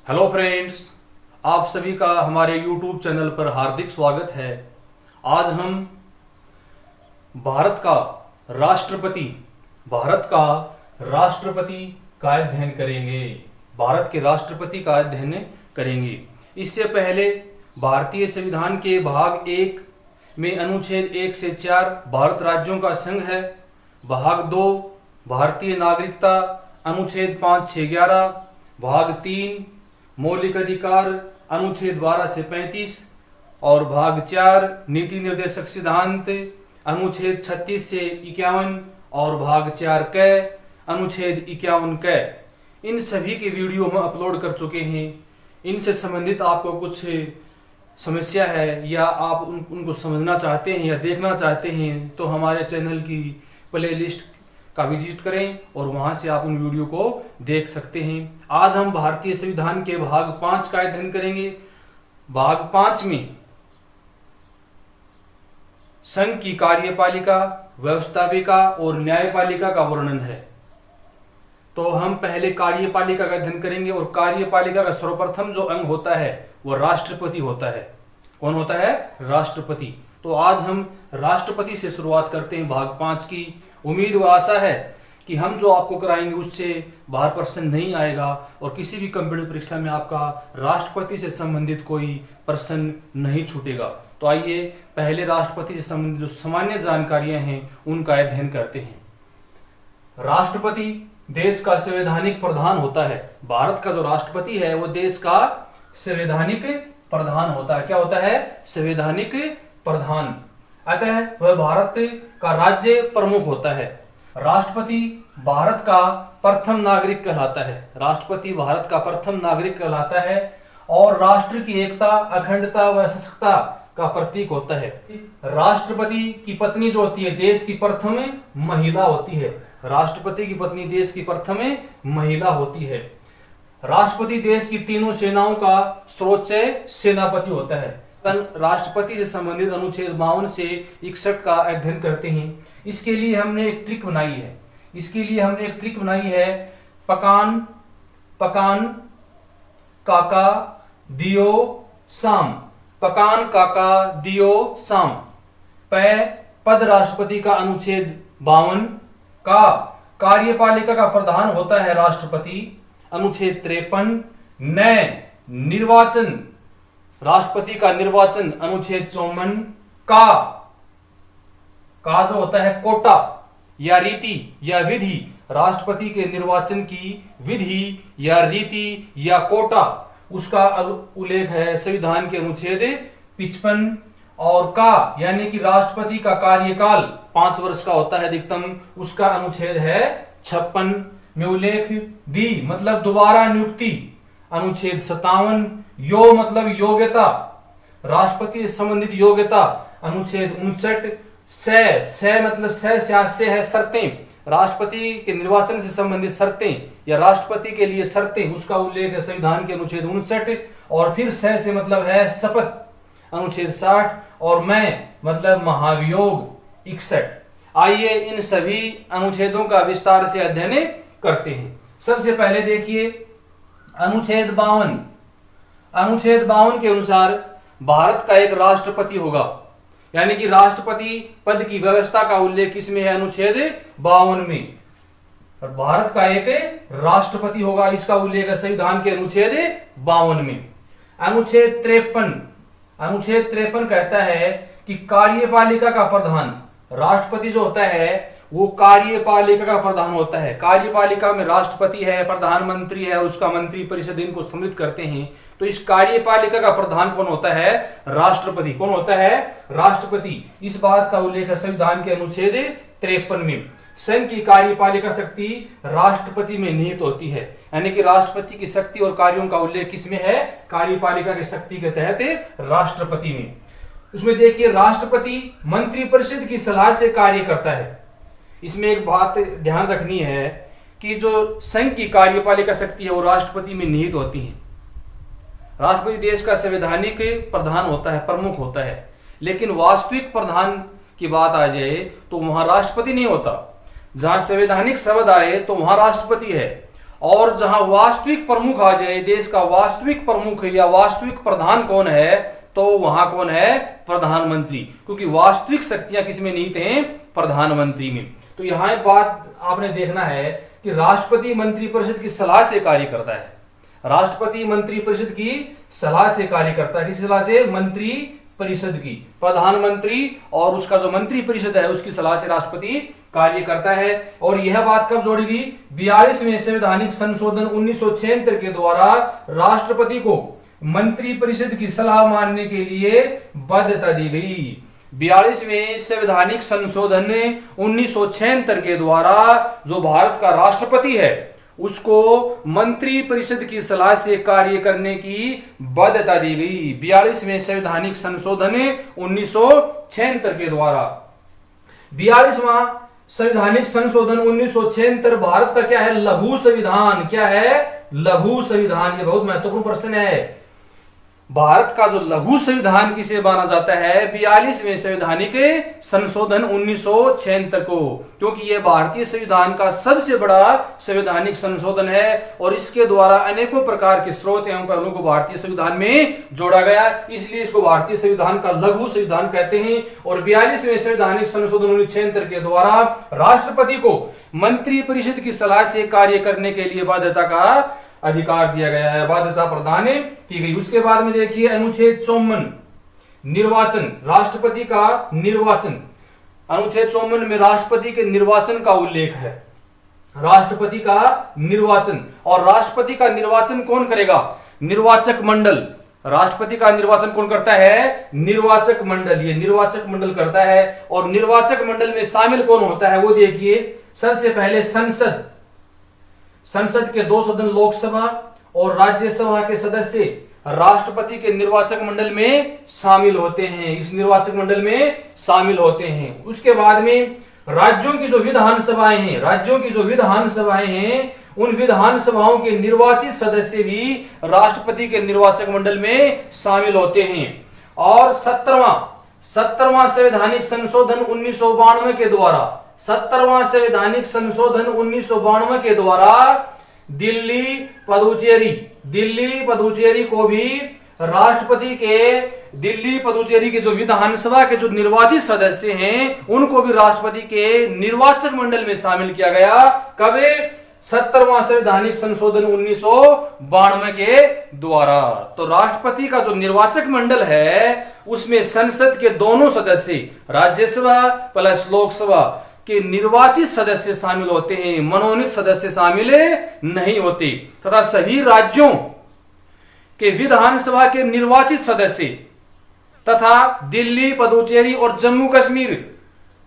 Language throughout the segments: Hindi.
हेलो फ्रेंड्स, आप सभी का हमारे YouTube चैनल पर हार्दिक स्वागत है। आज हम भारत का राष्ट्रपति भारत का राष्ट्रपति का अध्ययन करेंगे। भारत के राष्ट्रपति का अध्ययन करेंगे। इससे पहले भारतीय संविधान के भाग 1 में अनुच्छेद 1 से 4 भारत राज्यों का संघ है। भाग 2 भारतीय नागरिकता अनुच्छेद 5 से 11, भाग 3 मौलिक अधिकार अनुच्छेद 12 से 35 और भाग 4 नीति निर्देशक सिद्धांत अनुच्छेद 36 से 51 और भाग 4 क अनुच्छेद 51 क। इन सभी के वीडियो हम अपलोड कर चुके हैं। इनसे संबंधित आपको कुछ समस्या है या आप उनको समझना चाहते हैं या देखना चाहते हैं तो हमारे चैनल की प्लेलिस्ट का विजिट करें और वहां से आप उन वीडियो को देख सकते हैं। आज हम भारतीय संविधान के भाग 5 का अध्ययन करेंगे। भाग 5 में संघ की कार्यपालिका, व्यवस्थापिका और न्यायपालिका का वर्णन है। तो हम पहले कार्यपालिका का अध्ययन करेंगे और कार्यपालिका का सर्वप्रथम जो अंग होता है वो राष्ट्रपति होता है। कौन होता है? राष्ट्रपति। तो आज हम राष्ट्रपति से शुरुआत करते हैं भाग 5 की। उम्मीद व आशा है कि हम जो आपको कराएंगे उससे बाहर प्रश्न नहीं आएगा और किसी भी कंप्यूटर परीक्षा में आपका राष्ट्रपति से संबंधित कोई प्रश्न नहीं छूटेगा। तो आइए पहले राष्ट्रपति से संबंधित जो सामान्य जानकारियां हैं उनका अध्ययन करते हैं। राष्ट्रपति देश का संवैधानिक प्रधान होता है। भारत का जो राष्ट्रपति है वो देश का संवैधानिक प्रधान होता है। क्या होता है? संवैधानिक प्रधान। अतः वह भारत का राज्य प्रमुख होता है। राष्ट्रपति भारत का प्रथम नागरिक कहलाता है। राष्ट्रपति भारत का प्रथम नागरिक कहलाता है और राष्ट्र की एकता, अखंडता व सशक्तता का प्रतीक होता है। राष्ट्रपति की पत्नी जो होती है देश की प्रथम महिला होती है। राष्ट्रपति की पत्नी देश की प्रथम महिला होती है। राष्ट्रपति देश की तीनों सेनाओं का सर्वोच्च सेनापति होता है। राष्ट्रपति से संबंधित अनुच्छेद 52 से 61 का अध्ययन करते हैं। इसके लिए हमने एक ट्रिक बनाई है। पकान काका दियो साम। पकान काका दियो साम। पद राष्ट्रपति का अनुच्छेद 52 का कार्यपालिका का प्रधान होता है राष्ट्रपति अनुच्छेद 53। निर्वाचन राष्ट्रपति का निर्वाचन अनुच्छेद 54 का जो होता है कोटा या रीति या विधि, राष्ट्रपति के निर्वाचन की विधि या रीति या कोटा उसका उल्लेख है संविधान के अनुच्छेद 55। और का यानी कि राष्ट्रपति का कार्यकाल 5 वर्ष का होता है अधिकतम, उसका अनुच्छेद है 56 में उल्लेख। दी मतलब दोबारा नियुक्ति अनुच्छेद 57। यो मतलब योग्यता, राष्ट्रपति से संबंधित योग्यता अनुच्छेद 59। से मतलब से है शर्तें, राष्ट्रपति के निर्वाचन से संबंधित शर्तें या राष्ट्रपति के लिए शर्तें, उसका उल्लेख है संविधान के अनुच्छेद 59। और फिर से मतलब है शपथ अनुच्छेद 60 और मैं मतलब महाभियोग 61। आइए इन सभी अनुच्छेदों का विस्तार से अध्ययन करते हैं। सबसे पहले देखिए अनुच्छेद 52। अनुच्छेद 52 के अनुसार भारत का एक राष्ट्रपति होगा, यानी कि राष्ट्रपति पद की व्यवस्था का उल्लेख किसमें है? अनुच्छेद 52 में। और भारत का एक राष्ट्रपति होगा, इसका उल्लेख है संविधान के अनुच्छेद 52 में। अनुच्छेद 53 कहता है कि कार्यपालिका का प्रधान, राष्ट्रपति जो होता है वो कार्यपालिका का प्रधान होता है। कार्यपालिका में राष्ट्रपति है, प्रधानमंत्री है, उसका मंत्री परिषद इनको सम्मिलित करते हैं। तो इस कार्यपालिका का प्रधान कौन होता है? राष्ट्रपति। कौन होता है? राष्ट्रपति। इस बात का उल्लेख है संविधान के अनुच्छेद 53 में। संघ की कार्यपालिका शक्ति राष्ट्रपति में निहित होती है, यानी कि राष्ट्रपति की शक्ति और कार्यों का उल्लेख किसमें है? कार्यपालिका की शक्ति के तहत राष्ट्रपति में। उसमें देखिए राष्ट्रपति मंत्री परिषद की सलाह से कार्य करता है। इसमें एक बात ध्यान रखनी है कि जो संघ की कार्यपालिका शक्ति है वो राष्ट्रपति में निहित होती है। राष्ट्रपति देश का संवैधानिक प्रधान होता है, प्रमुख होता है, लेकिन वास्तविक प्रधान की बात आ जाए तो वहां राष्ट्रपति नहीं होता। जहां संवैधानिक शब्द आए तो वहां राष्ट्रपति है और जहां वास्तविक प्रमुख आ जाए, देश का वास्तविक प्रमुख या वास्तविक प्रधान कौन है, तो वहां कौन है, प्रधानमंत्री, क्योंकि वास्तविक शक्तियां किसमें निहित हैं, प्रधानमंत्री में। तो यहां एक बात आपने देखना है कि राष्ट्रपति मंत्री परिषद की सलाह से कार्य करता है। राष्ट्रपति मंत्री परिषद की सलाह से कार्य करता है। किस सलाह से, मंत्री परिषद की। प्रधानमंत्री और उसका जो मंत्री परिषद है उसकी सलाह से राष्ट्रपति कार्य करता है। और यह बात कब जोड़ेगी, 42वें संवैधानिक संशोधन 1976 के द्वारा राष्ट्रपति को मंत्री परिषद की सलाह मानने के लिए बाध्यता दी गई। 42वें संवैधानिक संशोधन 1976 के द्वारा जो भारत का राष्ट्रपति है उसको मंत्री परिषद की सलाह से कार्य करने की बाध्यता दी गई। 42वें संवैधानिक संशोधन 1976 के द्वारा। 42वां संवैधानिक संशोधन 1976 भारत का क्या है, लघु संविधान। क्या है, लघु संविधान। ये बहुत महत्वपूर्ण प्रश्न है। भारत का जो लघु संविधान किसे माना जाता है, 42वें संवैधानिक संशोधन 1976 को, क्योंकि यह भारतीय संविधान का सबसे बड़ा संवैधानिक संशोधन है और इसके द्वारा अनेकों प्रकार के स्रोत एवं पहलुओं को भारतीय संविधान में जोड़ा गया, इसलिए इसको भारतीय संविधान का लघु संविधान कहते हैं। और 42वें संवैधानिक संशोधन 1976 के द्वारा राष्ट्रपति को मंत्री परिषद की सलाह से कार्य करने के लिए बाध्यता का अधिकार दिया गया है, बाध्यता प्रदान की गई। उसके बाद में देखिए अनुच्छेद 54 निर्वाचन, राष्ट्रपति का निर्वाचन। अनुच्छेद 54 में राष्ट्रपति के निर्वाचन का उल्लेख है। राष्ट्रपति का निर्वाचन, और राष्ट्रपति का निर्वाचन कौन करेगा, निर्वाचक मंडल। राष्ट्रपति का निर्वाचन कौन करता है, निर्वाचक मंडल। ये निर्वाचक मंडल करता है। और निर्वाचक मंडल में शामिल कौन होता है वो देखिए, सबसे पहले संसद। संसद के 2 सदन लोकसभा और राज्यसभा के सदस्य राष्ट्रपति के निर्वाचक मंडल में शामिल होते हैं, इस निर्वाचक मंडल में शामिल होते हैं। उसके बाद में राज्यों की जो विधानसभाएं हैं, राज्यों की जो विधानसभाएं हैं, उन विधानसभाओं के निर्वाचित सदस्य भी राष्ट्रपति के निर्वाचक मंडल में शामिल होते हैं। और 17वां संवैधानिक संशोधन 1992 के द्वारा, 17वां संवैधानिक संशोधन 1992 के द्वारा दिल्ली पुदुचेरी को भी राष्ट्रपति के, दिल्ली पुदुचेरी के जो विधानसभा के जो निर्वाचित सदस्य हैं उनको भी राष्ट्रपति के निर्वाचक मंडल में शामिल किया गया। कब, 17वां संवैधानिक संशोधन 1992 के द्वारा। तो राष्ट्रपति का जो निर्वाचक मंडल है उसमें संसद के दोनों सदस्य, राज्यसभा प्लस लोकसभा के निर्वाचित सदस्य शामिल होते हैं, मनोनीत सदस्य शामिल नहीं होते। तथा सभी राज्यों के विधानसभा के निर्वाचित सदस्य तथा दिल्ली, पुदुचेरी और जम्मू कश्मीर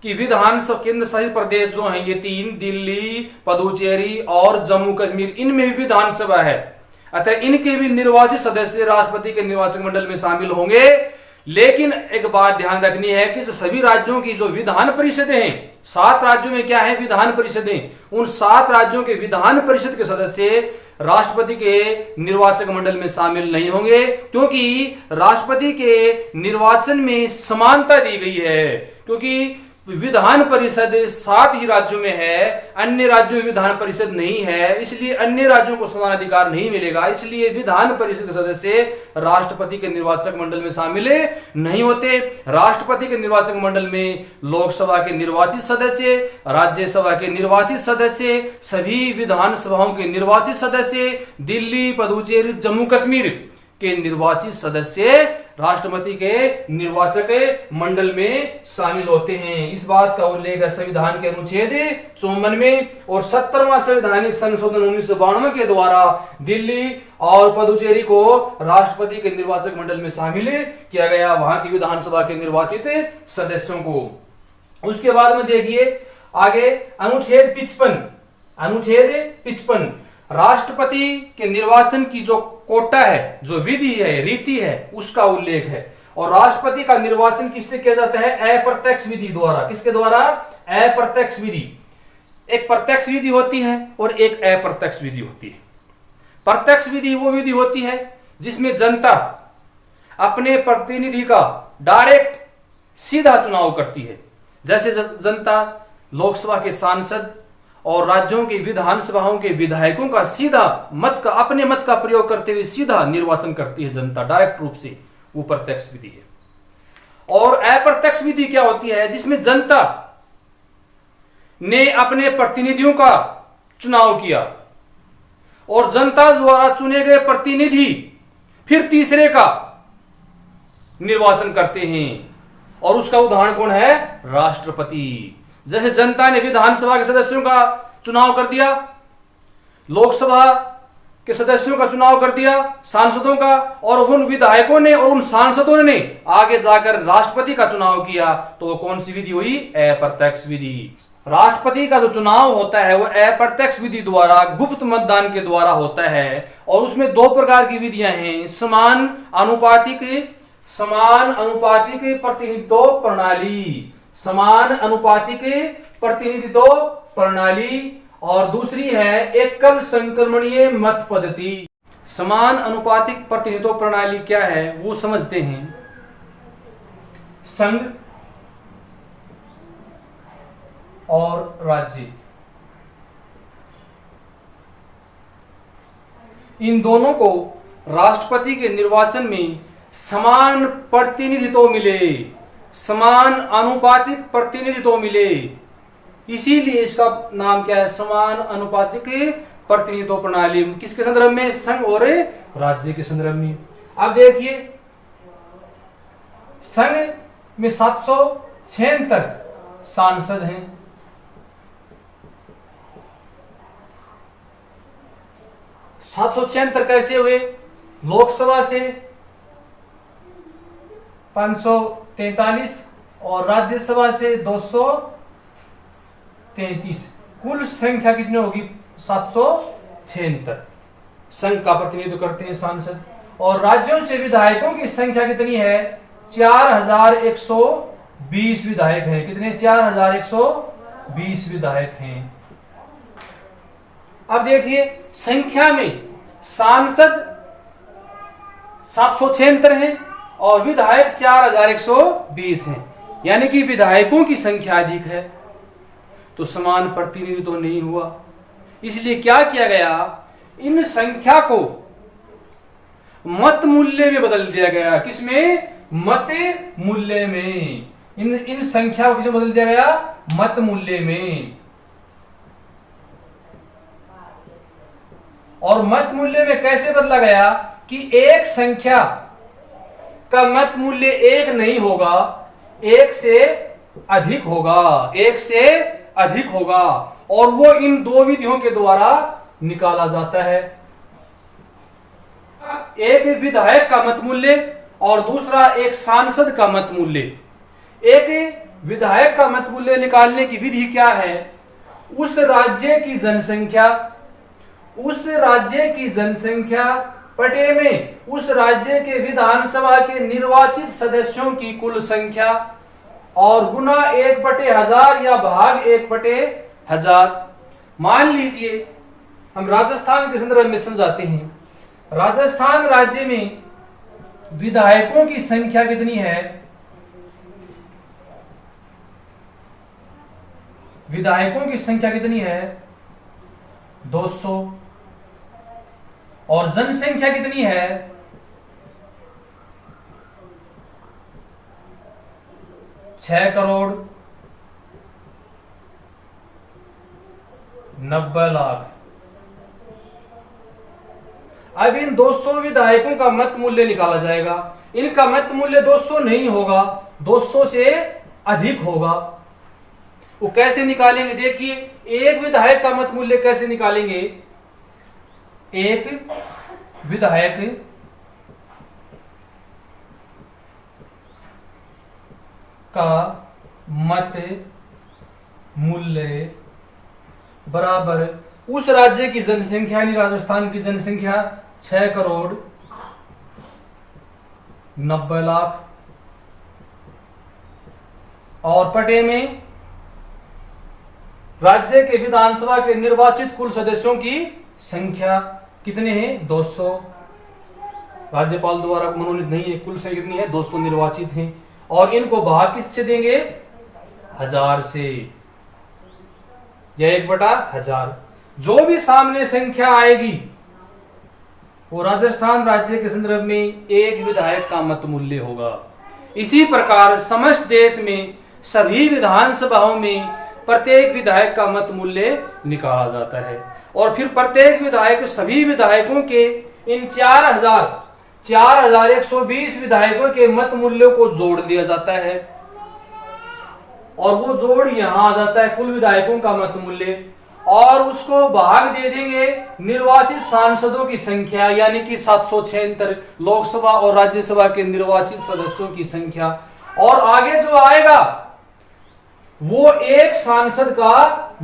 की विधानसभा, केंद्र शासित प्रदेश जो हैं ये 3, दिल्ली, पुदुचेरी और जम्मू कश्मीर, इनमें भी विधानसभा है। अतः इनके भी निर्वाचित सदस्य राष्ट्रपति के निर्वाचक मंडल में शामिल होंगे। लेकिन एक बात ध्यान रखनी है कि जो सभी राज्यों की जो विधान परिषदें हैं, 7 राज्यों में क्या है, विधान परिषदें, उन 7 राज्यों के विधान परिषद के सदस्य राष्ट्रपति के निर्वाचक मंडल में शामिल नहीं होंगे, क्योंकि राष्ट्रपति के निर्वाचन में समानता दी गई है। क्योंकि विधान परिषद 7 ही राज्यों में है, अन्य राज्यों में विधान परिषद नहीं है, इसलिए अन्य राज्यों को समान अधिकार नहीं मिलेगा। इसलिए विधान परिषद के सदस्य राष्ट्रपति के निर्वाचक मंडल में शामिल नहीं होते। राष्ट्रपति के निर्वाचक मंडल में लोकसभा के निर्वाचित सदस्य, राज्यसभा के निर्वाचित सदस्य, सभी विधानसभाओं के निर्वाचित सदस्य, दिल्ली, पुदुचेरी, जम्मू कश्मीर के निर्वाचित सदस्य राष्ट्रपति के निर्वाचक मंडल में शामिल होते हैं। इस बात का उल्लेख है संविधान के अनुच्छेद 54 में। और 17वां संवैधानिक संशोधन 1992 के द्वारा दिल्ली और पुदुचेरी को राष्ट्रपति के निर्वाचक मंडल में शामिल किया गया, वहां की विधानसभा के निर्वाचित सदस्यों को। उसके बाद में देखिए आगे अनुच्छेद 55 राष्ट्रपति के निर्वाचन की जो कोटा है, जो विधि है, रीति है, उसका उल्लेख है। और राष्ट्रपति का निर्वाचन किससे किया जाता है, अप्रत्यक्ष विधि द्वारा। किसके द्वारा, अप्रत्यक्ष विधि। एक प्रत्यक्ष विधि होती है और एक अप्रत्यक्ष विधि होती है। प्रत्यक्ष विधि वो विधि होती है जिसमें जनता अपने प्रतिनिधि का डायरेक्ट सीधा चुनाव करती है। जैसे जनता लोकसभा के सांसद और राज्यों की विधानसभाओं के विधायकों का सीधा अपने मत का प्रयोग करते हुए सीधा निर्वाचन करती है जनता, डायरेक्ट रूप से। वो प्रत्यक्ष विधि है। और अप्रत्यक्ष विधि क्या होती है? जिसमें जनता ने अपने प्रतिनिधियों का चुनाव किया और जनता द्वारा चुने गए प्रतिनिधि फिर तीसरे का निर्वाचन करते हैं। और उसका उदाहरण कौन है? राष्ट्रपति। जैसे जनता ने विधानसभा के सदस्यों का चुनाव कर दिया, लोकसभा के सदस्यों का चुनाव कर दिया, सांसदों का, और उन विधायकों ने और उन सांसदों ने आगे जाकर राष्ट्रपति का चुनाव किया, तो वो कौन सी विधि हुई? अप्रत्यक्ष विधि। राष्ट्रपति का जो चुनाव होता है वो अप्रत्यक्ष विधि द्वारा, गुप्त मतदान के द्वारा होता है। और उसमें दो प्रकार की विधियां हैं, समान अनुपातिक प्रतिनिधित्व प्रणाली, समान अनुपातिक प्रतिनिधित्व प्रणाली, और दूसरी है एकल संक्रमणीय मत पद्धति। समान अनुपातिक प्रतिनिधित्व प्रणाली क्या है वो समझते हैं। संघ और राज्य, इन दोनों को राष्ट्रपति के निर्वाचन में समान प्रतिनिधित्व मिले, समान अनुपातिक प्रतिनिधित्व मिले, इसीलिए इसका नाम क्या है? समान अनुपातिक प्रतिनिधित्व प्रणाली। किसके संदर्भ में? संघ और राज्य के संदर्भ में। अब देखिए, संघ में 776 सांसद हैं, 776 कैसे हुए? लोकसभा से 543 और राज्यसभा से 233, कुल संख्या कितनी होगी? 776 संघ का प्रतिनिधित्व करते हैं सांसद। और राज्यों से विधायकों की संख्या कितनी है? 4120 विधायक हैं। कितने? 4120 विधायक हैं। अब देखिए, संख्या में सांसद 776 हैं और विधायक 4120 हैं, यानी कि विधायकों की संख्या अधिक है, तो समान प्रतिनिधित्व तो नहीं हुआ। इसलिए क्या किया गया? इन संख्या को मत मूल्य में बदल दिया गया। किसमें? मत मूल्य में। इन संख्या को किसमें बदल दिया गया? मत मूल्य में। और मत मूल्य में कैसे बदला गया? कि एक संख्या का मत मूल्य एक नहीं होगा, एक से अधिक होगा, एक से अधिक होगा, और वो इन दो विधियों के द्वारा निकाला जाता है। एक विधायक का मत मूल्य और दूसरा एक सांसद का मत मूल्य। एक विधायक का मत मूल्य निकालने की विधि क्या है? उस राज्य की जनसंख्या पटे में उस राज्य के विधानसभा के निर्वाचित सदस्यों की कुल संख्या और गुना 1/1000 या भाग 1/1000। मान लीजिए, हम राजस्थान के संदर्भ में समझाते हैं। राजस्थान राज्य में विधायकों की संख्या कितनी है? विधायकों की संख्या कितनी है? 200। और जनसंख्या कितनी है? 6,90,00,000। अब इन 200 विधायकों का मत मूल्य निकाला जाएगा। इनका मत मूल्य 200 नहीं होगा, 200 से अधिक होगा। वो कैसे निकालेंगे? देखिए, एक विधायक का मत मूल्य कैसे निकालेंगे? एक विधायक का मत मूल्य बराबर उस राज्य की जनसंख्या, यानी राजस्थान की जनसंख्या 6,90,00,000 और पटे में राज्य के विधानसभा के निर्वाचित कुल सदस्यों की संख्या कितने हैं? 200। राज्यपाल द्वारा मनोनीत नहीं है, कुल संख्या कितनी है? 200 निर्वाचित हैं। और इनको भाग किससे देंगे? 1000 से। या 1/1000, जो भी सामने संख्या आएगी वो राजस्थान राज्य के संदर्भ में एक विधायक का मत मूल्य होगा। इसी प्रकार समस्त देश में सभी विधानसभाओं में प्रत्येक विधायक का मत मूल्य निकाला जाता है और फिर प्रत्येक विधायक सभी विधायकों के इन 4120 विधायकों के मत मूल्यों को जोड़ दिया जाता है और वो जोड़ यहां आ जाता है कुल विधायकों का मत मूल्य और उसको भाग दे देंगे निर्वाचित सांसदों की संख्या यानी कि 776 लोकसभा और राज्यसभा के निर्वाचित सदस्यों की संख्या और आगे जो आएगा वो एक सांसद का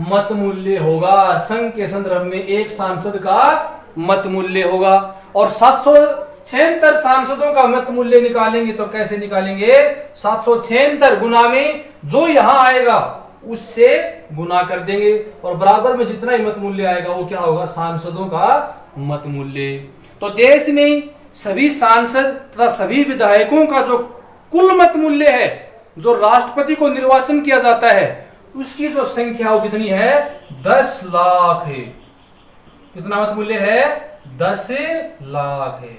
मत मूल्य होगा। संघ के संदर्भ में एक सांसद का मत मूल्य होगा और 776 सांसदों का मत मूल्य निकालेंगे तो कैसे निकालेंगे? 776 गुना में जो यहां आएगा उससे गुना कर देंगे और बराबर में जितना ही मत मूल्य आएगा वो क्या होगा? सांसदों का मत मूल्य। तो देश में सभी सांसद तथा सभी विधायकों का जो कुल मत मूल्य है जो राष्ट्रपति को निर्वाचन किया जाता है उसकी जो संख्या वो कितनी है? 10 लाख है। कितना मत मूल्य है? 10 लाख है।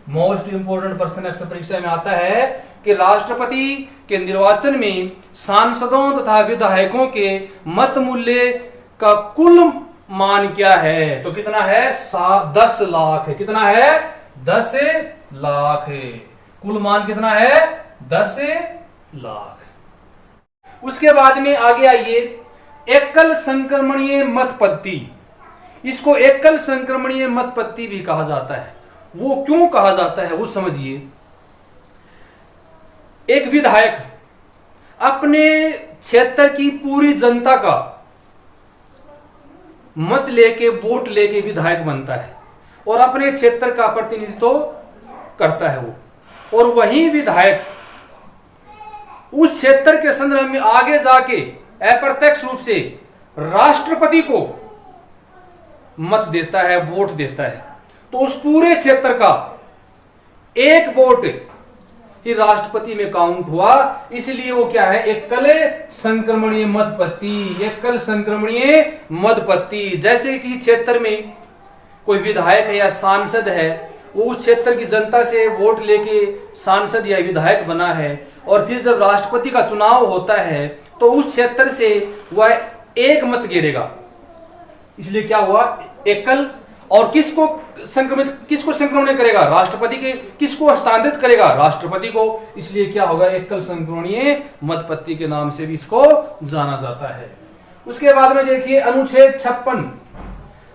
मोस्ट इंपोर्टेंट प्रश्न अक्सर परीक्षा में आता है कि राष्ट्रपति के निर्वाचन में सांसदों तथा विधायकों के मत मूल्य का कुल मान क्या है? तो कितना है? 10 लाख है। कितना है? 10 लाख है। कुल मान कितना है? 10 लाख। उसके बाद में आगे आइए, एकल संक्रमणीय मत पद्धति। इसको एकल संक्रमणीय मत पद्धति भी कहा जाता है। वो क्यों कहा जाता है वो समझिए। एक विधायक अपने क्षेत्र की पूरी जनता का मत लेके वोट लेके विधायक बनता है और अपने क्षेत्र का प्रतिनिधित्व करता है वो, और वही विधायक उस क्षेत्र के संदर्भ में आगे जाके अप्रत्यक्ष रूप से राष्ट्रपति को मत देता है, वोट देता है। तो उस पूरे क्षेत्र का एक वोट ही राष्ट्रपति में काउंट हुआ, इसलिए वो क्या है? एकल संक्रमणीय मत पद्धति। एकल संक्रमणीय मत पद्धति। जैसे कि क्षेत्र में कोई विधायक है या सांसद है, वो उस क्षेत्र की जनता से वोट लेके सांसद या विधायक बना है और फिर जब राष्ट्रपति का चुनाव होता है तो उस क्षेत्र से वह एक मत गिरेगा, इसलिए क्या हुआ? एकल। और किसको संक्रमण करेगा? राष्ट्रपति के। किसको हस्तांतरित करेगा? राष्ट्रपति को। इसलिए क्या होगा? एकल संक्रमणीय मत पद्धति के नाम से भी इसको जाना जाता है। उसके बाद में देखिए अनुच्छेद 56।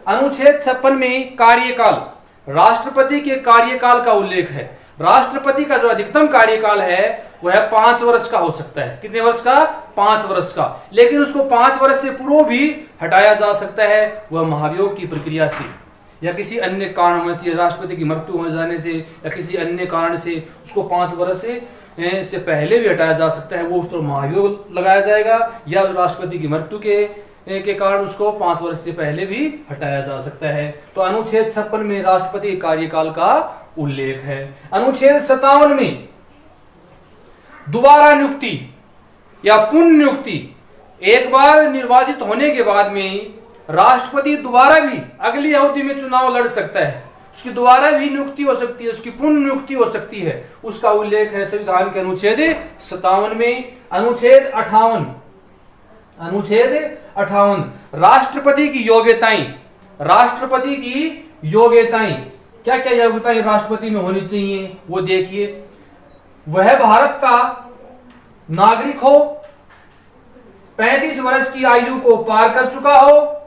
अनुच्छेद 56 में कार्यकाल, राष्ट्रपति के कार्यकाल का उल्लेख है। राष्ट्रपति का जो अधिकतम कार्यकाल है वह 5 वर्ष का हो सकता है। कितने वर्ष का? 5 वर्ष का। लेकिन उसको 5 वर्ष से पूर्व भी हटाया जा सकता है, वह महाभियोग की प्रक्रिया से या किसी अन्य कारण से, राष्ट्रपति की मृत्यु हो जाने से या किसी अन्य कारण से उसको 5 वर्ष से पहले भी हटाया जा सकता है। वो उस पर महाभियोग लगाया जाएगा या राष्ट्रपति की मृत्यु के कारण उसको 5 वर्ष से पहले भी हटाया जा सकता है। तो अनुच्छेद 56 में राष्ट्रपति कार्यकाल का उल्लेख है। अनुच्छेद 57 में दोबारा नियुक्ति या पुनर्नियुक्ति। एक बार निर्वाचित होने के बाद में राष्ट्रपति दोबारा भी अगली अवधि में चुनाव लड़ सकता है, उसकी दोबारा भी नियुक्ति हो सकती है, उसकी पुनर्नियुक्ति हो सकती है। उसका उल्लेख है संविधान के अनुच्छेद 57 में। अनुच्छेद 58। अनुच्छेद 58 राष्ट्रपति की योग्यताएं। राष्ट्रपति की योग्यताएं, क्या क्या योग्यताएं राष्ट्रपति में होनी चाहिए वो देखिए। वह भारत का नागरिक हो, 35 वर्ष की आयु को पार कर चुका हो,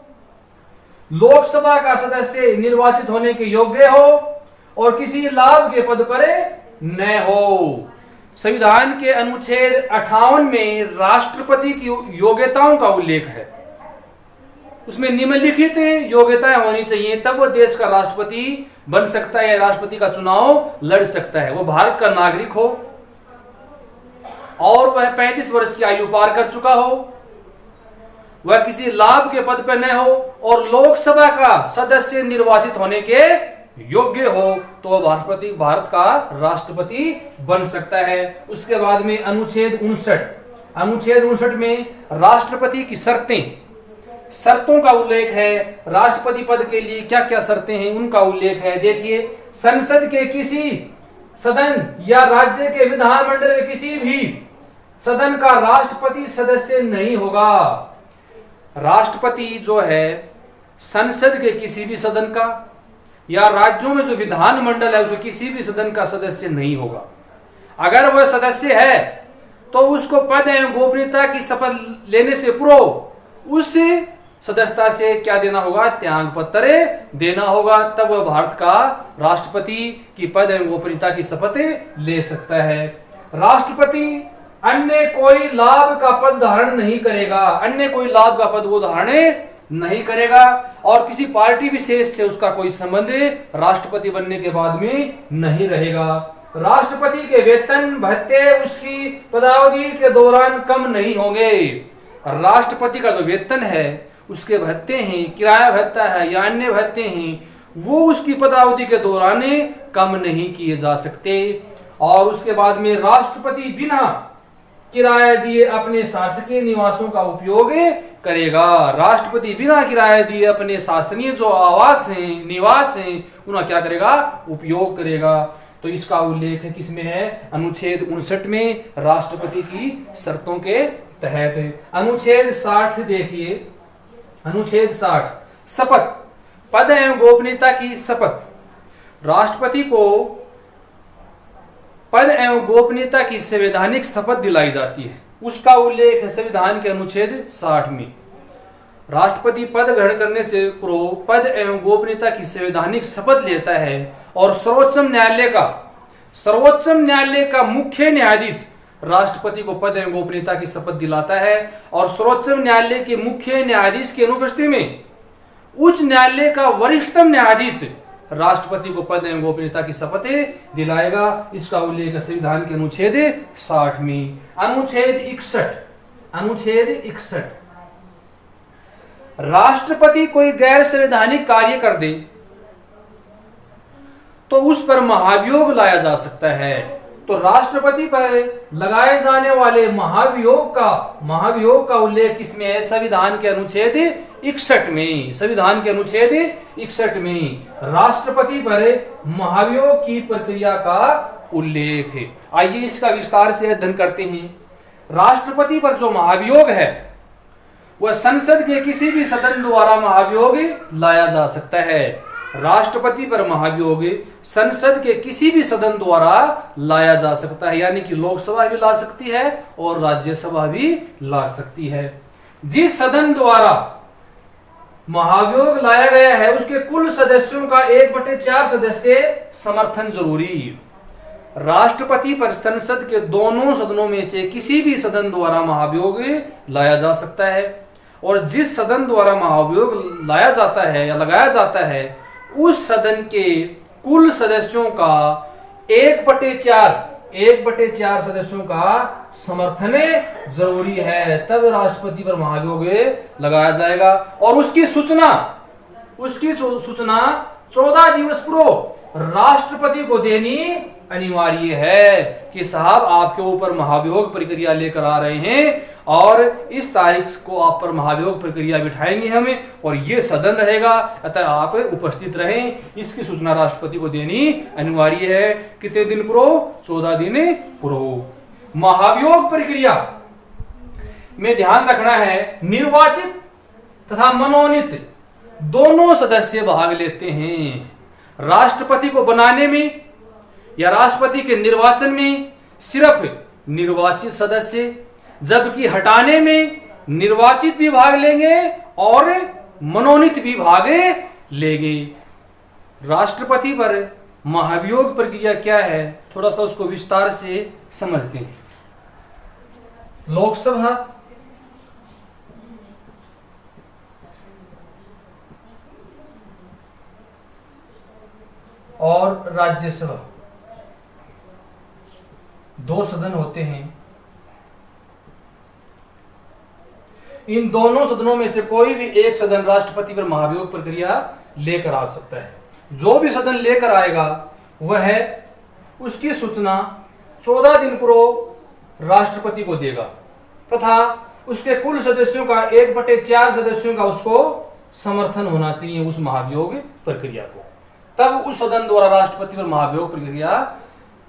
लोकसभा का सदस्य निर्वाचित होने के योग्य हो और किसी लाभ के पद पर न हो। संविधान के अनुच्छेद 58 में राष्ट्रपति की योग्यताओं का उल्लेख है। उसमें निम्नलिखित योग्यताएं होनी चाहिए, तब वो देश का राष्ट्रपति बन सकता है, राष्ट्रपति का चुनाव लड़ सकता है। वो भारत का नागरिक हो और वह 35 वर्ष की आयु पार कर चुका हो, वह किसी लाभ के पद पर न हो और लोकसभा का सदस्य निर्वाचित होने के योग्य हो, तो वह भारत का राष्ट्रपति बन सकता है। उसके बाद में अनुच्छेद 59। अनुच्छेद 59 में राष्ट्रपति की शर्तें शर्तों का उल्लेख है, राष्ट्रपति पद के लिए क्या क्या शर्तें हैं उनका उल्लेख है। देखिए, संसद के किसी सदन या राज्य के विधानमंडल के किसी भी सदन का राष्ट्रपति सदस्य नहीं होगा। राष्ट्रपति जो है संसद के किसी भी सदन का या राज्यों में जो विधानमंडल है उसके किसी भी सदन का सदस्य नहीं होगा। अगर वह सदस्य है तो उसको पद एवं गोपनीयता की शपथ लेने से पूर्व उस सदस्यता से क्या देना होगा, त्याग पत्र देना होगा, तब वह भारत का राष्ट्रपति की पद एवं गोपनीयता की शपथ ले सकता है। राष्ट्रपति अन्य कोई लाभ का पद धारण नहीं करेगा, अन्य कोई लाभ का पद वो धारण नहीं करेगा और किसी पार्टी विशेष से उसका कोई संबंध राष्ट्रपति बनने के बाद में नहीं रहेगा। राष्ट्रपति के वेतन भत्ते उसकी पदावधि के दौरान कम नहीं होंगे। राष्ट्रपति का जो वेतन है, उसके भत्ते हैं, किराया भत्ता है या अन्य भत्ते हैं, वो उसकी पदावधि के दौरान कम नहीं किए जा सकते। और उसके बाद में राष्ट्रपति बिना किराया दिए अपने शासकीय निवासों का उपयोग करेगा। राष्ट्रपति बिना किराया दिए अपने शासनीय जो आवास हैं, निवास हैं, उनका क्या करेगा, उपयोग करेगा। तो इसका उल्लेख है किसमें है, अनुच्छेद 59 में राष्ट्रपति की शर्तों के तहत। अनुच्छेद 60 देखिए, अनुच्छेद 60 शपथ, पद एवं गोपनीयता की शपथ। राष्ट्रपति को पद एवं गोपनीयता की संवैधानिक शपथ दिलाई जाती है, उसका उल्लेख है संविधान के अनुच्छेद 60 में। राष्ट्रपति पद ग्रहण करने से पूर्व पद एवं गोपनीयता की संवैधानिक शपथ लेता है और सर्वोच्च न्यायालय का मुख्य न्यायाधीश राष्ट्रपति को पद एवं गोपनीयता की शपथ दिलाता है और सर्वोच्च न्यायालय के मुख्य न्यायाधीश की अनुपस्थिति में उच्च न्यायालय का वरिष्ठतम न्यायाधीश राष्ट्रपति को पद एवं गोपनीयता की शपथ दिलाएगा। इसका उल्लेख संविधान के अनुच्छेद 60 में। अनुच्छेद 61 राष्ट्रपति कोई गैर संवैधानिक कार्य कर दे तो उस पर महाभियोग लाया जा सकता है। तो राष्ट्रपति पर लगाए जाने वाले महाभियोग का उल्लेख किसमें है, संविधान के अनुच्छेद 61 में। संविधान के अनुच्छेद 61 में राष्ट्रपति पर महाभियोग की प्रक्रिया का उल्लेख है। आइए इसका विस्तार से अध्ययन करते हैं। राष्ट्रपति पर जो महाभियोग है वह संसद के किसी भी सदन द्वारा महाभियोग लाया जा सकता है। राष्ट्रपति पर महाभियोग संसद के किसी भी सदन द्वारा लाया जा सकता है, यानी कि लोकसभा भी ला सकती है और राज्यसभा भी ला सकती है। जिस सदन द्वारा महाभियोग लाया गया है उसके कुल सदस्यों का 1/4 सदस्य समर्थन जरूरी। राष्ट्रपति पर संसद के दोनों सदनों में से किसी भी सदन द्वारा महाभियोग लाया जा सकता है और जिस सदन द्वारा महाभियोग लाया जाता है या लगाया जाता है उस सदन के कुल सदस्यों का 1/4 सदस्यों का समर्थन जरूरी है, तब राष्ट्रपति पर महाभियोग लगाया जाएगा। और उसकी सूचना 14 दिवस पूर्व राष्ट्रपति को देनी अनिवार्य है कि साहब आपके ऊपर महाभियोग प्रक्रिया लेकर आ रहे हैं और इस तारीख को आप पर महाभियोग प्रक्रिया बिठाएंगे हमें और ये सदन रहेगा, अतः आप उपस्थित रहें। इसकी सूचना राष्ट्रपति को देनी अनिवार्य है। कितने दिन पूर्व, 14 दिन पूर्व। महाभियोग प्रक्रिया में ध्यान रखना है निर्वाचित तथा मनोनीत दोनों सदस्य भाग लेते हैं। राष्ट्रपति को बनाने में या राष्ट्रपति के निर्वाचन में सिर्फ निर्वाचित सदस्य, जबकि हटाने में निर्वाचित भी भाग लेंगे और मनोनीत भी भाग लेंगे। राष्ट्रपति पर महाभियोग प्रक्रिया क्या है, थोड़ा सा उसको विस्तार से समझते हैं। लोकसभा, और राज्यसभा, दो सदन होते हैं। इन दोनों सदनों में से कोई भी एक सदन राष्ट्रपति पर महाभियोग प्रक्रिया लेकर आ सकता है। जो भी सदन लेकर आएगा वह उसकी सूचना 14 दिन पूर्व राष्ट्रपति को देगा तथा उसके कुल सदस्यों का 1/4 सदस्यों का उसको समर्थन होना चाहिए उस महाभियोग प्रक्रिया को, तब उस सदन द्वारा राष्ट्रपति पर महाभियोग प्रक्रिया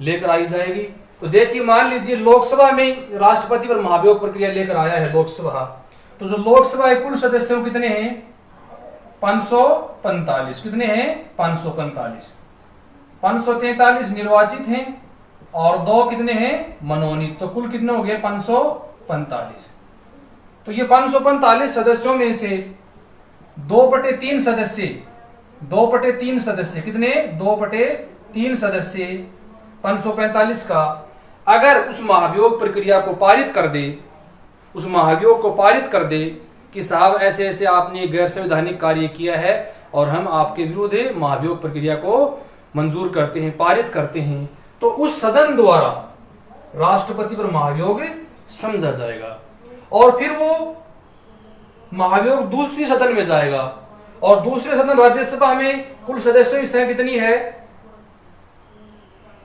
लेकर आई जाएगी। तो देखिए, मान लीजिए लोकसभा में राष्ट्रपति पर महाभियोग प्रक्रिया लेकर आया है लोकसभा, तो जो लोकसभा के कुल सदस्यों कितने हैं? 545। कितने हैं? 545। 543 निर्वाचित हैं और 2 कितने हैं? मनोनीत। तो कुल कितने हो गए? 545। तो ये 545 सदस्यों में से 2/3 सदस्य, 2/3 सदस्य कितने? 2/3 सदस्य 545 का अगर उस महाभियोग प्रक्रिया को पारित कर दे, उस महाभियोग को पारित कर दे कि साहब ऐसे ऐसे आपने गैर संवैधानिक कार्य किया है और हम आपके विरुद्ध महाभियोग प्रक्रिया को मंजूर करते हैं, पारित करते हैं, तो उस सदन द्वारा राष्ट्रपति पर महाभियोग समझा जाएगा और फिर वो महाभियोग दूसरी सदन में जाएगा। और दूसरे सदन राज्यसभा में कुल सदस्यों की संख्या कितनी है?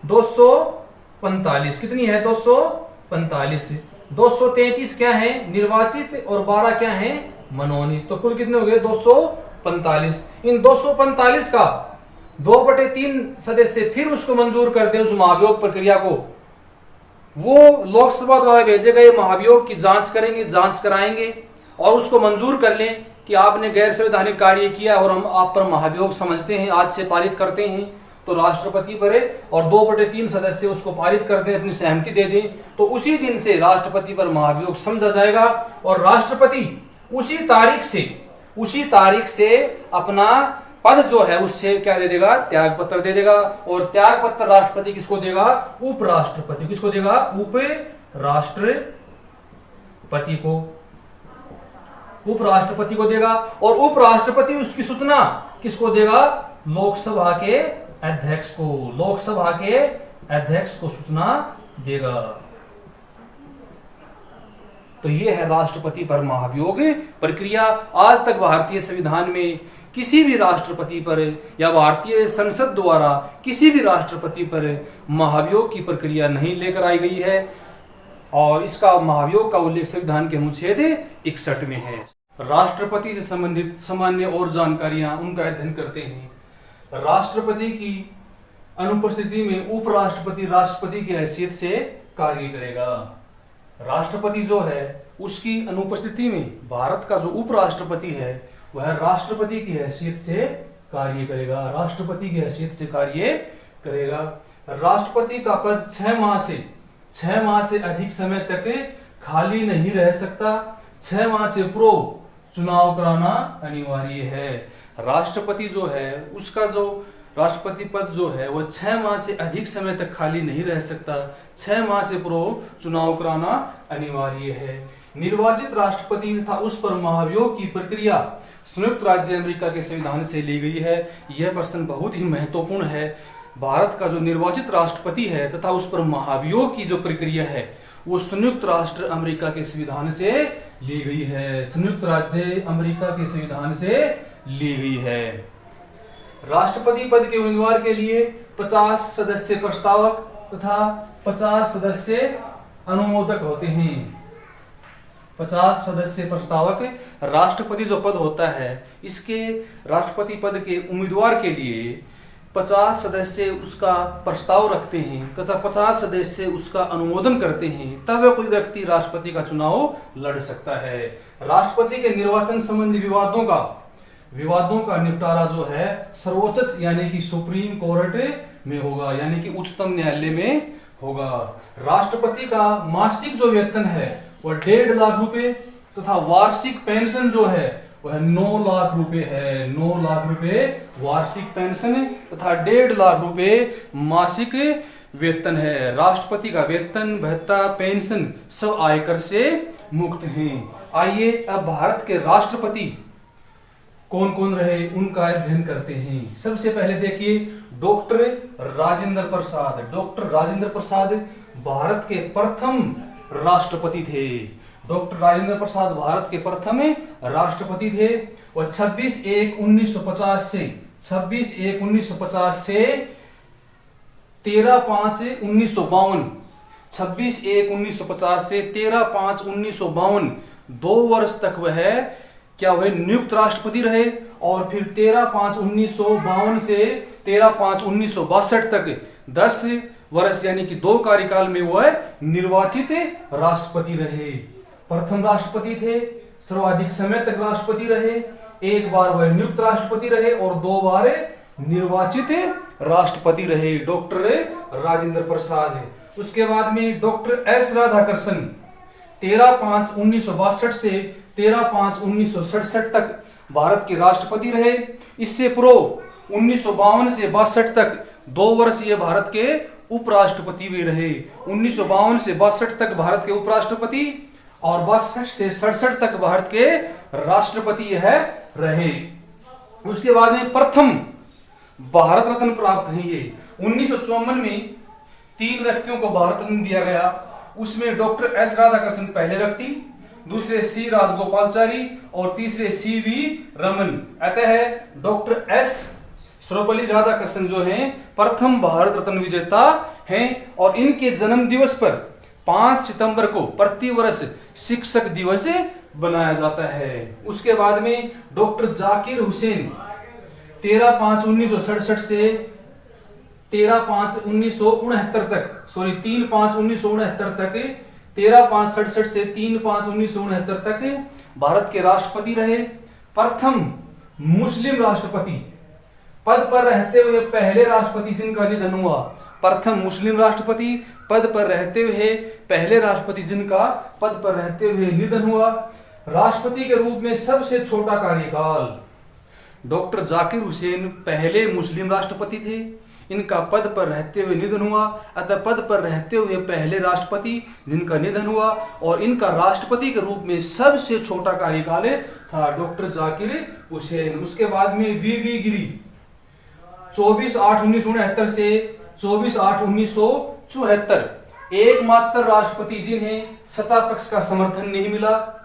245। कितनी है? 245। 233 क्या है? निर्वाचित और 12 क्या है? मनोनीत। तो कुल कितने हो गए? 245। इन 245 का 2/3 सदस्य फिर उसको मंजूर कर दे उस महाभियोग प्रक्रिया को, वो लोकसभा द्वारा भेजे गए महाभियोग की जांच करेंगे, जांच कराएंगे और उसको मंजूर कर लें कि आपने गैर संवैधानिक कार्य किया और हम आप पर महाभियोग समझते हैं, आज से पारित करते हैं, तो राष्ट्रपति पर और 2/3 सदस्य उसको पारित कर दें, अपनी सहमति दे दें, तो उसी दिन से राष्ट्रपति पर महाभियोग समझा जाएगा और राष्ट्रपति उसी तारीख से अपना पद जो है उससे क्या दे देगा? त्याग पत्र दे देगा। और त्याग पत्र राष्ट्रपति किसको देगा? उपराष्ट्रपति। किसको देगा? उपराष्ट्रपति को, उपराष्ट्रपति को देगा। और उपराष्ट्रपति उसकी सूचना किसको देगा? लोकसभा के अध्यक्ष को, लोकसभा के अध्यक्ष को सूचना देगा। तो ये है राष्ट्रपति पर महाभियोग प्रक्रिया। आज तक भारतीय संविधान में किसी भी राष्ट्रपति पर या भारतीय संसद द्वारा किसी भी राष्ट्रपति पर महाभियोग की प्रक्रिया नहीं लेकर आई गई है और इसका महाभियोग का उल्लेख संविधान के अनुच्छेद 61 में है। राष्ट्रपति से संबंधित सामान्य और जानकारियां उनका अध्ययन करते हैं। राष्ट्रपति की अनुपस्थिति में उपराष्ट्रपति राष्ट्रपति की हैसियत से कार्य करेगा। राष्ट्रपति जो है उसकी अनुपस्थिति में भारत का जो उपराष्ट्रपति है वह राष्ट्रपति की हैसियत से कार्य करेगा, राष्ट्रपति की हैसियत से कार्य करेगा। राष्ट्रपति का पद 6 माह से अधिक समय तक खाली नहीं रह सकता। 6 माह से पूर्व चुनाव कराना अनिवार्य है। राष्ट्रपति जो है उसका जो राष्ट्रपति पद जो है वह 6 माह से अधिक समय तक खाली नहीं रह सकता। 6 माह से पूर्व चुनाव कराना अनिवार्य है। निर्वाचित राष्ट्रपति तथा उस पर महाभियोग की प्रक्रिया संयुक्त राज्य अमेरिका के संविधान से ली गई है। यह प्रश्न बहुत ही महत्वपूर्ण है। भारत का जो निर्वाचित राष्ट्रपति है तथा उस पर महाभियोग की जो प्रक्रिया है वो संयुक्त राष्ट्र अमेरिका के संविधान से ली गई है, संयुक्त राज्य अमेरिका के संविधान से ली गई है। राष्ट्रपति पद के उम्मीदवार के लिए 50 सदस्य प्रस्तावक तथा 50 सदस्य अनुमोदक होते हैं। 50 सदस्य प्रस्तावक। राष्ट्रपति जो पद होता है इसके राष्ट्रपति पद के उम्मीदवार के लिए 50 सदस्य उसका प्रस्ताव रखते हैं तथा 50 सदस्य उसका अनुमोदन करते हैं, तब वह कोई व्यक्ति राष्ट्रपति का चुनाव लड़ सकता है। राष्ट्रपति के निर्वाचन संबंधी विवादों का निपटारा जो है सर्वोच्च यानी कि सुप्रीम कोर्ट में होगा, यानी कि उच्चतम न्यायालय में होगा। राष्ट्रपति का मासिक जो वेतन है वह 1.5 लाख रुपए तथा वार्षिक पेंशन जो है वह 9 लाख रुपए है। 9 लाख रुपए वार्षिक पेंशन तथा 1.5 लाख रुपए मासिक वेतन है। राष्ट्रपति का वेतन, भत्ता, पेंशन सब आयकर से मुक्त हैं। आइए अब भारत के राष्ट्रपति कौन कौन रहे उनका अध्ययन करते हैं। सबसे पहले देखिए डॉक्टर राजेंद्र प्रसाद। डॉक्टर राजेंद्र प्रसाद भारत के प्रथम राष्ट्रपति थे। डॉक्टर राजेंद्र प्रसाद भारत के प्रथम राष्ट्रपति थे और 26/1/1950 से 13/5/1952 26/1/1950 से 13/5/1952 2 वर्ष तक वह क्या हुए, नियुक्त राष्ट्रपति रहे। और फिर 13/5/1952 से 13/5/1962 तक 10 वर्ष यानी कि 2 कार्यकाल में वह निर्वाचित राष्ट्रपति रहे। प्रथम राष्ट्रपति थे, सर्वाधिक समय तक राष्ट्रपति रहे, एक बार वह नियुक्त राष्ट्रपति रहे और 2 बार निर्वाचित राष्ट्रपति रहे, डॉक्टर राजेंद्र प्रसाद। उसके बाद में डॉक्टर एस राधाकृष्णन 13/5/1962 से 13/5/1967 तक भारत के राष्ट्रपति रहे। इससे पूर्व 1952 से 62 तक 2 वर्ष ये भारत के उपराष्ट्रपति भी रहे। 1952 से 62 तक भारत के उपराष्ट्रपति और 62 से 67 तक भारत के राष्ट्रपति यह रहे। उसके बाद में प्रथम भारत रत्न प्राप्त है ये 1954 में 3 व्यक्तियों को भारत रत्न दिया गया। उसमें डॉक्टर एस राधाकृष्णन पहले व्यक्ति, दूसरे सी राजगोपालचारी और तीसरे सी वी रमन। अतः डॉक्टर एस सर्वपल्ली राधाकृष्णन जो हैं प्रथम भारत रत्न विजेता हैं और इनके जन्म दिवस पर 5 सितंबर को प्रतिवर्ष शिक्षक दिवस बनाया जाता है। उसके बाद में डॉक्टर जाकिर हुसैन 13/5/1967 से 13/5/1969 तक 3/5/1969 तक 13/5/67 से 3/5/1969 तक भारत के राष्ट्रपति रहे। प्रथम मुस्लिम राष्ट्रपति, पद पर रहते हुए पहले राष्ट्रपति जिनका निधन हुआ। प्रथम मुस्लिम राष्ट्रपति, पद पर रहते हुए पहले राष्ट्रपति जिनका पद पर रहते हुए निधन हुआ। राष्ट्रपति के रूप में सबसे छोटा कार्यकाल डॉक्टर जाकिर हुसैन पहले मुस्लिम राष्ट्रपति थे, इनका पद पर रहते हुए निधन हुआ। अतः पद पर रहते हुए पहले राष्ट्रपति जिनका निधन हुआ और इनका राष्ट्रपति के रूप में सबसे छोटा कार्यकाल था डॉक्टर जाकिर हुसैन। उसके बाद में वी गिरी 24/8/1969 से 24/8/1974 एकमात्र राष्ट्रपति जिन्हें सत्ता पक्ष का समर्थन नहीं मिला,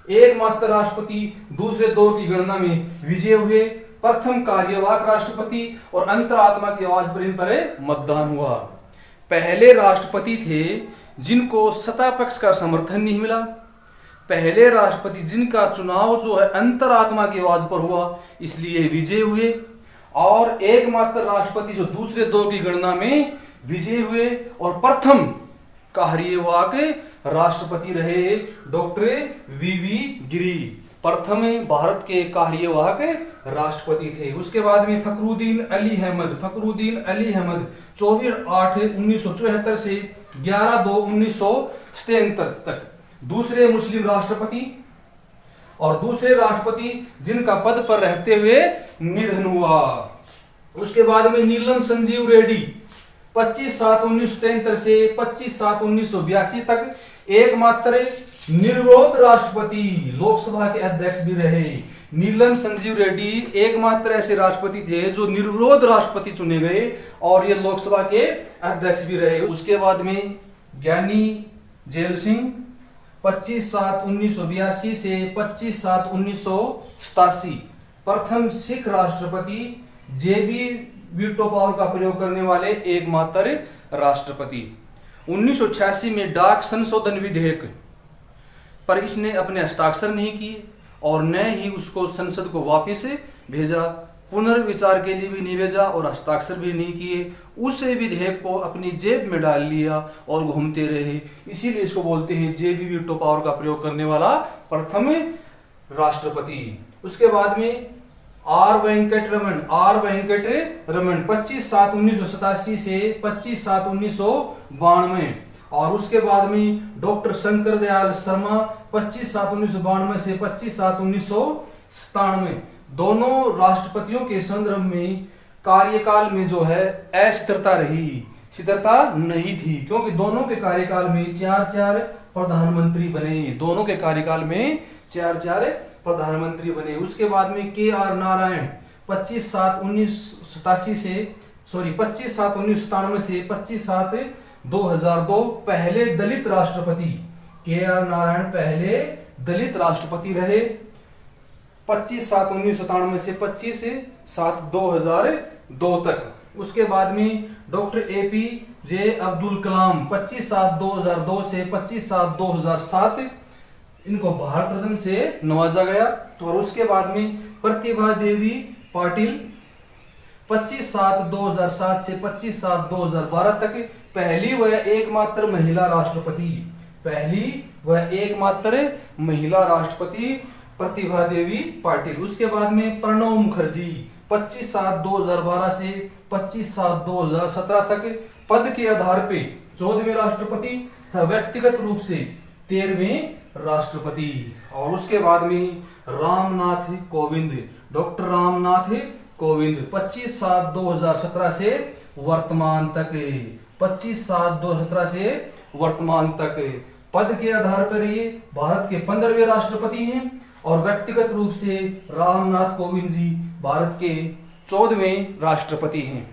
एकमात्र राष्ट्रपति दूसरे दौर की गणना में विजय हुए, प्रथम कार्यवाहक राष्ट्रपति और अंतरात्मा की आवाज पर इन पर मतदान हुआ। पहले राष्ट्रपति थे जिनको सत्ता पक्ष का समर्थन नहीं मिला, पहले राष्ट्रपति जिनका चुनाव जो है अंतरात्मा की आवाज पर हुआ इसलिए विजय हुए, और एकमात्र राष्ट्रपति जो दूसरे दौर की गणना में विजय हुए और प्रथम कार्यवाहक राष्ट्रपति रहे डॉक्टर वी गिरी, प्रथम भारत के कार्यवाहक राष्ट्रपति थे। उसके बाद में फखरुद्दीन अली अहमद 24/8/1974 से 11/2/1973 तक दूसरे मुस्लिम राष्ट्रपति और दूसरे राष्ट्रपति जिनका पद पर रहते हुए निधन हुआ। उसके बाद में नीलम संजीव रेड्डी 25/7/1973 से 25/7/1982 तक एकमात्र निर्विरोध राष्ट्रपति, लोकसभा के अध्यक्ष भी रहे। नीलम संजीव रेड्डी एकमात्र ऐसे राष्ट्रपति थे जो निर्विरोध राष्ट्रपति चुने गए और ये लोकसभा के अध्यक्ष भी रहे। उसके बाद में ज्ञानी जैल सिंह 25/7/1982 से 25/7/1987 प्रथम सिख राष्ट्रपति, जेबी वीटो पावर का प्रयोग करने वाले एकमात्र राष्ट्रपति। 1986 में डाक संशोधन विधेयक पर इसने अपने हस्ताक्षर नहीं किए और न ही उसको संसद को वापस भेजा, पुनर्विचार के लिए भी नहीं भेजा और हस्ताक्षर भी नहीं किए। उस विधेयक को अपनी जेब में डाल लिया और घूमते रहे, इसीलिए इसको बोलते हैं जेबी वीटो पावर का प्रयोग करने वाला प्रथम राष्ट्रपति। उसके बाद में आर वेंकट रमन 25/7/1987 से 25/7/1992 और उसके बाद में डॉक्टर शंकर दयाल शर्मा 25/7/1992 से 25/7/1997। दोनों राष्ट्रपतियों के संदर्भ में कार्यकाल में जो है अस्थिरता रही, स्थिरता नहीं थी, क्योंकि दोनों के कार्यकाल में 4 प्रधानमंत्री बने, दोनों के कार्यकाल में 4 प्रधानमंत्री बने। उसके बाद में के आर नारायण 25/7/1997 से 25/7/1997 से 25/7/2002 पहले दलित राष्ट्रपति। के आर नारायण पहले दलित राष्ट्रपति रहे 25/7/1997 से 25/7/2002 तक। उसके बाद में डॉक्टर APJ अब्दुल कलाम 25/7/2002 से 25/7/2007 इनको भारत रत्न से नवाजा गया। और उसके बाद में प्रतिभा देवी पाटिल 25/7/2007 से 25/7/2012 तक पहली व एकमात्र महिला राष्ट्रपति, पहली व एकमात्र महिला राष्ट्रपति प्रतिभा देवी पाटिल। उसके बाद में प्रणब मुखर्जी 25/7/2012 से 25/7/2017 तक पद के आधार पे 14वें राष्ट्रपति तथा व्यक्तिगत रूप से 13वें राष्ट्रपति। और उसके बाद में रामनाथ कोविंद, डॉक्टर रामनाथ कोविंद 25/7/2017 से वर्तमान तक, 25/7/2017 से वर्तमान तक पद के आधार पर ये भारत के 15वें राष्ट्रपति हैं। और व्यक्तिगत रूप से रामनाथ कोविंद जी भारत के 14वें राष्ट्रपति हैं।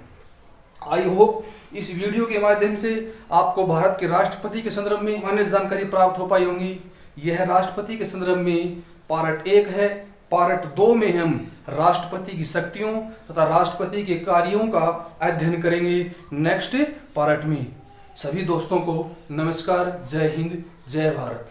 आई होप इस वीडियो के माध्यम से आपको भारत के राष्ट्रपति के संदर्भ में अन्य जानकारी प्राप्त हो पाई होंगी। यह राष्ट्रपति के संदर्भ में पार्ट 1 है। पार्ट 2 में हम राष्ट्रपति की शक्तियों तथा राष्ट्रपति के कार्यों का अध्ययन करेंगे नेक्स्ट पार्ट में। सभी दोस्तों को नमस्कार, जय हिंद, जय भारत।